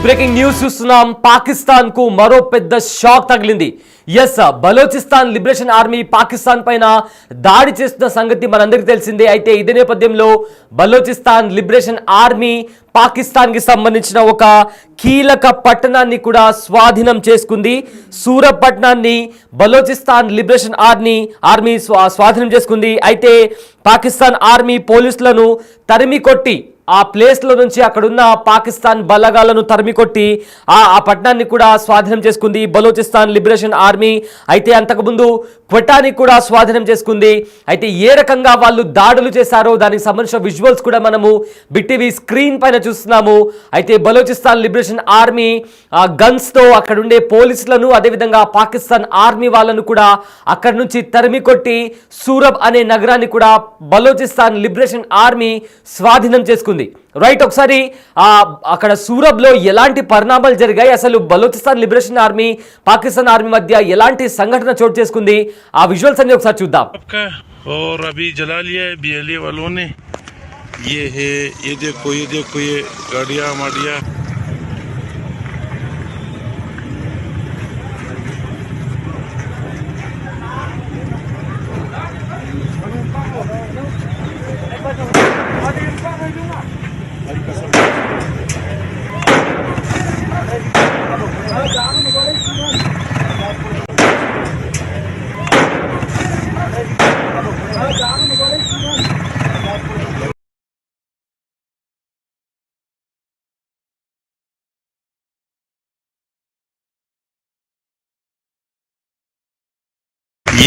Breaking news చూస్తున్నాం. పాకిస్తాన్ కు మరో పెద్ద షాక్ తగిలింది. బలోచిస్తాన్ లిబరేషన్ ఆర్మీ పాకిస్తాన్ పైన దాడి చేస్తున్న సంగతి మనందరికీ తెలిసిందే. అయితే ఇదే నేపథ్యంలో బలోచిస్తాన్ లిబరేషన్ ఆర్మీ పాకిస్తాన్ కి సంబంధించిన ఒక కీలక పట్టణాన్ని కూడా స్వాధీనం చేసుకుంది. సూరత్ పట్టణాన్ని బలోచిస్తాన్ లిబరేషన్ ఆర్మీ స్వాధీనం చేసుకుంది. అయితే పాకిస్తాన్ ఆర్మీ పోలీసులను తరిమి కొట్టి ఆ ప్లేస్లో నుంచి అక్కడున్న పాకిస్తాన్ బలగాలను తరిమికొట్టి ఆ పట్టణాన్ని కూడా స్వాధీనం చేసుకుంది బలోచిస్తాన్ లిబరేషన్ ఆర్మీ. అయితే అంతకుముందు క్వెటాని కూడా స్వాధీనం చేసుకుంది. అయితే ఏ రకంగా వాళ్ళు దాడులు చేశారో దానికి సంబంధించిన విజువల్స్ కూడా మనము బిగ్ టీవీ స్క్రీన్ పైన చూస్తున్నాము. అయితే బలోచిస్తాన్ లిబరేషన్ ఆర్మీ గన్స్తో అక్కడ ఉండే పోలీసులను అదేవిధంగా పాకిస్తాన్ ఆర్మీ వాళ్ళను కూడా అక్కడి నుంచి తరిమికొట్టి సూరబ్ అనే నగరాన్ని కూడా బలోచిస్తాన్ లిబరేషన్ ఆర్మీ స్వాధీనం చేసుకుంది. రైట్, ఒకసారి అక్కడ సూరబ్లో ఎలాంటి పరిణామాలు జరిగాయి, అసలు Balochistan liberation army Pakistan army మధ్య ఎలాంటి సంఘటన చోటు చేసుకుంది, ఆ విజువల్స్ అన్ని ఒకసారి చూద్దాం. और अभी जला लिया है बीएलए वालों ने. ये है, ये देखो ये गाड़ियाँ माड़िया.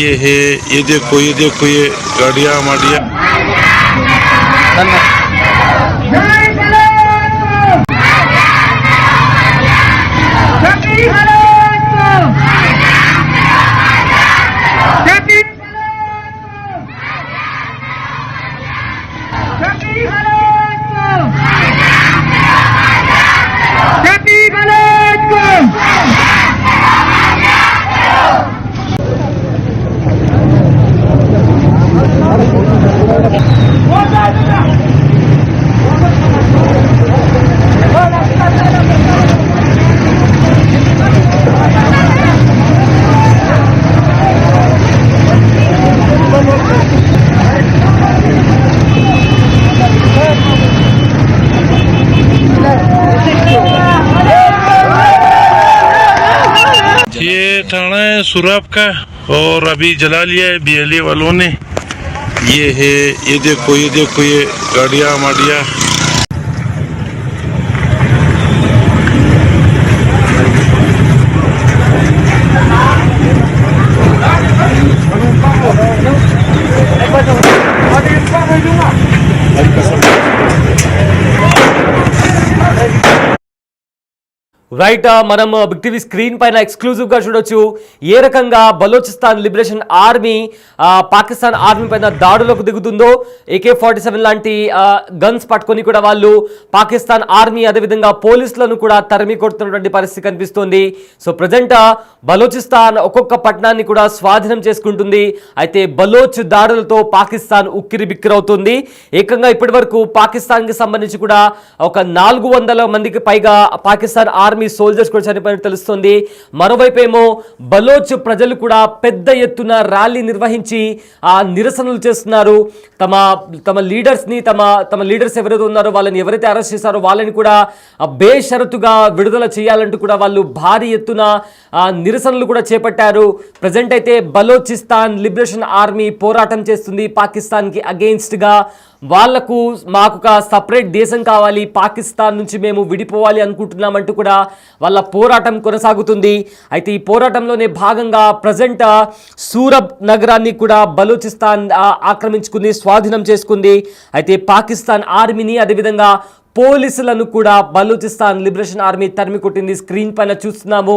ये है, ये देखो ये गाड़ियाँ माड़िया. ये थाना है सूरत का और अभी जला लिया है बीएलए वालों ने. ये है, ये देखो ये गाड़ियाँ माड़िया. రైట్, మనం బిగ్ టీవీ స్క్రీన్ పైన ఎక్స్క్లూజివ్గా చూడొచ్చు ఏ రకంగా Balochistan liberation army Pakistan army పైన దాడులకు దిగుతుందో. AK-47 లాంటి గన్స్ పట్టుకొని కూడా వాళ్ళు పాకిస్తాన్ ఆర్మీ అదేవిధంగా పోలీసులను కూడా తరిమి కొడుతున్నటువంటి పరిస్థితి కనిపిస్తోంది. సో ప్రజెంట్ బలోచిస్తాన్ ఒక్కొక్క పట్టణాన్ని కూడా స్వాధీనం చేసుకుంటుంది. అయితే బలోచ్ దాడులతో పాకిస్తాన్ ఉక్కిరి బిక్కిరవుతుంది. ఏకంగా ఇప్పటి వరకు పాకిస్తాన్కి సంబంధించి కూడా ఒక 400 మందికి పైగా పాకిస్తాన్ ఆర్మీ సోల్జర్స్ కూడా చనిపోయినట్టు తెలుస్తుంది. మరోవైపు ఏమో బలోచ్ ప్రజలు కూడా పెద్ద ఎత్తున ర్యాలీ నిర్వహించి నిరసనలు చేస్తున్నారు. తమ లీడర్స్ని తమ లీడర్స్ ఎవరైతే ఉన్నారో వాళ్ళని ఎవరైతే అరెస్ట్ చేశారో వాళ్ళని కూడా బేషరతుగా విడుదల చేయాలంటూ కూడా వాళ్ళు భారీ ఎత్తున నిరసనలు కూడా చేపట్టారు. ప్రజెంట్ అయితే బలోచిస్తాన్ లిబరేషన్ ఆర్మీ పోరాటం చేస్తుంది పాకిస్తాన్కి అగెయిన్స్ట్గా. వాళ్లకు మాకు ఒక సపరేట్ దేశం కావాలి, పాకిస్తాన్ నుంచి మేము విడిపోవాలి అనుకుంటున్నామంటూ కూడా వాళ్ళ పోరాటం కొనసాగుతుంది. అయితే ఈ పోరాటంలోనే భాగంగా ప్రజెంట్ సూరబ్ నగరాన్ని కూడా బలోచిస్తాన్ ఆక్రమించుకుంది, స్వాధీనం చేసుకుంది. అయితే పాకిస్తాన్ ఆర్మీని అదేవిధంగా పోలీసులను కూడా బలూచిస్తాన్ లిబరేషన్ ఆర్మీ తరిమి కొట్టింది. స్క్రీన్ పైన చూస్తున్నాము.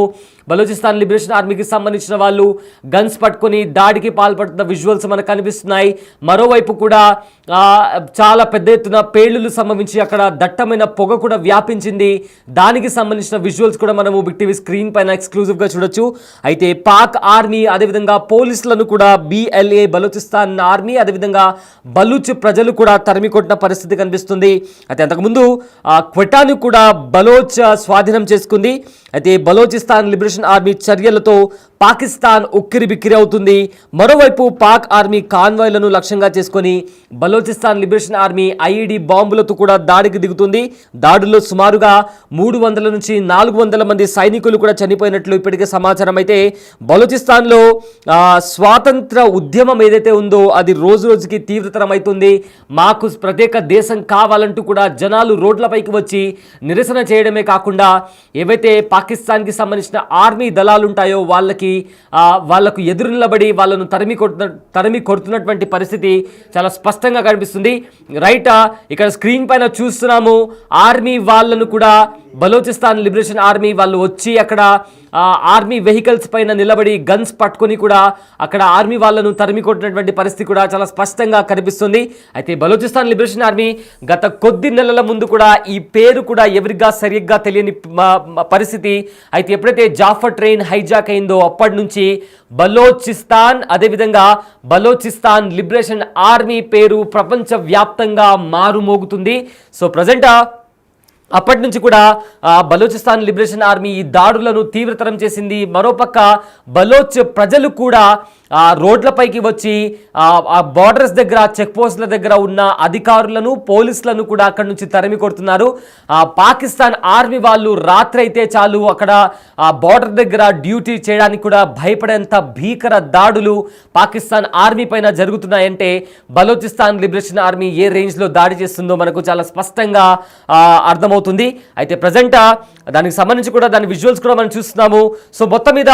బలూచిస్తాన్ లిబరేషన్ ఆర్మీకి సంబంధించిన వాళ్ళు గన్స్ పట్టుకొని దాడికి పాల్పడుతున్న విజువల్స్ మనకు కనిపిస్తున్నాయి. మరోవైపు కూడా చాలా పెద్ద ఎత్తున పేలులు సంభవించి అక్కడ దట్టమైన పొగ కూడా వ్యాపించింది. దానికి సంబంధించిన విజువల్స్ కూడా మనము బిగ్ టీవీ స్క్రీన్ పైన ఎక్స్క్లూజివ్గా చూడొచ్చు. అయితే పాక్ ఆర్మీ అదేవిధంగా పోలీసులను కూడా BLA బలూచిస్తాన్ ఆర్మీ అదేవిధంగా బలూచ్ ప్రజలు కూడా తరిమి కొట్టిన పరిస్థితి కనిపిస్తుంది. అయితే అంతకుముందు క్వెటాను కూడా బలోచ్ స్వాధీనం చేసుకుంది. అయితే బలోచిస్తాన్ లిబరేషన్ ఆర్మీ చర్యలతో పాకిస్తాన్ ఉక్కిరి బిక్కిరి అవుతుంది. మరోవైపు పాక్ ఆర్మీ కాన్వాయ్లను లక్ష్యంగా చేసుకొని బలోచిస్తాన్ లిబరేషన్ ఆర్మీ ఐఈడి బాంబులతో కూడా దాడికి దిగుతుంది. దాడుల్లో సుమారుగా 300 నుంచి 400 మంది సైనికులు కూడా చనిపోయినట్లు ఇప్పటికే సమాచారం. అయితే బలోచిస్తాన్లో స్వాతంత్ర ఉద్యమం ఏదైతే ఉందో అది రోజు రోజుకి తీవ్రతరం అవుతుంది. మాకు ప్రత్యేక దేశం కావాలంటూ కూడా జనాలు రోడ్లపైకి వచ్చి నిరసన చేయడమే కాకుండా ఏవైతే పాకిస్తాన్కి సంబంధించిన ఆర్మీ దళాలు ఉంటాయో వాళ్లకు ఎదురు నిలబడి వాళ్ళను తరిమి కొడుతున్నటువంటి పరిస్థితి చాలా స్పష్టంగా కనిపిస్తుంది. రైట్, ఇక్కడ స్క్రీన్ పైన చూస్తున్నాము. ఆర్మీ వాళ్ళను కూడా బలోచిస్తాన్ లిబరేషన్ ఆర్మీ వాళ్ళు వచ్చి అక్కడ ఆర్మీ వెహికల్స్ పైన నిలబడి గన్స్ పట్టుకొని కూడా అక్కడ ఆర్మీ వాళ్ళను తరిమి కొట్టినటువంటి పరిస్థితి కూడా చాలా స్పష్టంగా కనిపిస్తుంది. అయితే బలోచిస్తాన్ లిబరేషన్ ఆర్మీ గత కొద్ది నెలల ముందు కూడా ఈ పేరు కూడా ఎవరిగా సరిగ్గా తెలియని పరిస్థితి. అయితే ఎప్పుడైతే జాఫర్ ట్రైన్ హైజాక్ అయిందో అప్పటి నుంచి బలోచిస్తాన్, అదేవిధంగా బలోచిస్తాన్ లిబరేషన్ ఆర్మీ పేరు ప్రపంచవ్యాప్తంగా మారుమోగుతుంది. సో ప్రజెంట్ అప్పటి నుంచి కూడా బలోచిస్తాన్ లిబరేషన్ ఆర్మీ ఈ దాడులను తీవ్రతరం చేసింది. మరోపక్క బలోచ్ ప్రజలు కూడా రోడ్లపైకి వచ్చి ఆ బార్డర్స్ దగ్గర, చెక్ పోస్టుల దగ్గర ఉన్న అధికారులను, పోలీసులను కూడా అక్కడి నుంచి తరిమి కొడుతున్నారు. పాకిస్తాన్ ఆర్మీ వాళ్ళు రాత్రి అయితే చాలు అక్కడ బార్డర్ దగ్గర డ్యూటీ చేయడానికి కూడా భయపడేంత భీకర దాడులు పాకిస్తాన్ ఆర్మీ పైన జరుగుతున్నాయంటే బలోచిస్తాన్ లిబరేషన్ ఆర్మీ ఏ రేంజ్లో దాడి చేస్తుందో మనకు చాలా స్పష్టంగా అర్థమవుతుంది. అయితే ప్రజెంట్ దానికి సంబంధించి కూడా దాని విజువల్స్ కూడా మనం చూస్తున్నాము. సో మొత్తం మీద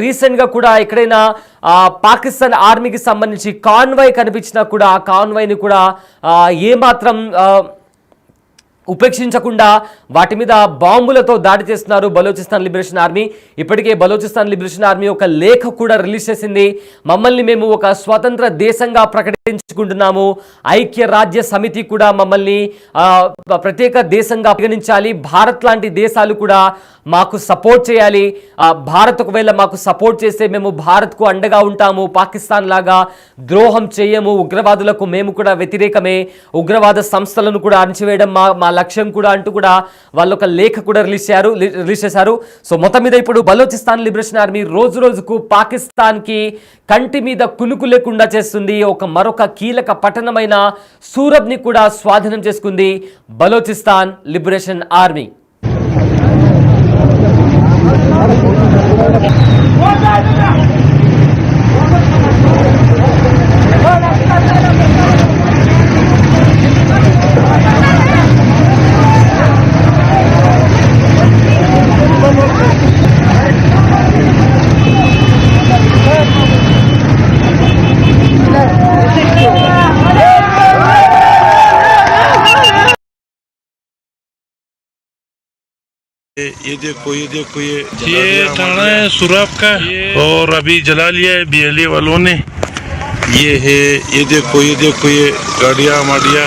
రీసెంట్గా కూడా ఎక్కడైనా పాకిస్తాన్ ఆర్మీకి సంబంధించి కాన్వాయ్ కనిపించినా కూడా ఆ కాన్వాయ్ని కూడా ఏమాత్రం ఉపేక్షించకుండా వాటి మీద బాంబులతో దాడి చేస్తున్నారు బలోచిస్తాన్ లిబరేషన్ ఆర్మీ. ఇప్పటికే బలోచిస్తాన్ లిబరేషన్ ఆర్మీ ఒక లేఖ కూడా రిలీజ్ చేసింది. మమ్మల్ని మేము ఒక స్వతంత్ర దేశంగా ప్రకటించుకుంటున్నాము. ఐక్య రాజ్య సమితి కూడా మమ్మల్ని ప్రత్యేక దేశంగా పరిగణించాలి. భారత్ లాంటి దేశాలు కూడా మాకు సపోర్ట్ చేయాలి. భారత్ ఒకవేళ మాకు సపోర్ట్ చేస్తే మేము భారత్కు అండగా ఉంటాము. పాకిస్తాన్ లాగా ద్రోహం చేయము. ఉగ్రవాదులకు మేము కూడా వ్యతిరేకమే. ఉగ్రవాద సంస్థలను కూడా అణచివేయడం మా లక్ష్యం కూడా అంటూ కూడా వాళ్ళు ఒక లేఖ కూడా రిలీజ్ చేశారు. సో మొత్తం మీద ఇప్పుడు బలోచిస్తాన్ లిబరేషన్ ఆర్మీ రోజు రోజుకు పాకిస్తాన్కి కంటి మీద కునుకు లేకుండా చేస్తుంది. మరొక కీలక పట్టణమైన సూరబ్ని కూడా స్వాధీనం చేసుకుంది బలోచిస్తాన్ లిబరేషన్ ఆర్మీ. ये देखो ये थाना है सुराब का और अभी जला लिया है बीएलए वालों ने। ये है, ये देखो ये गाड़ियाँ माड़िया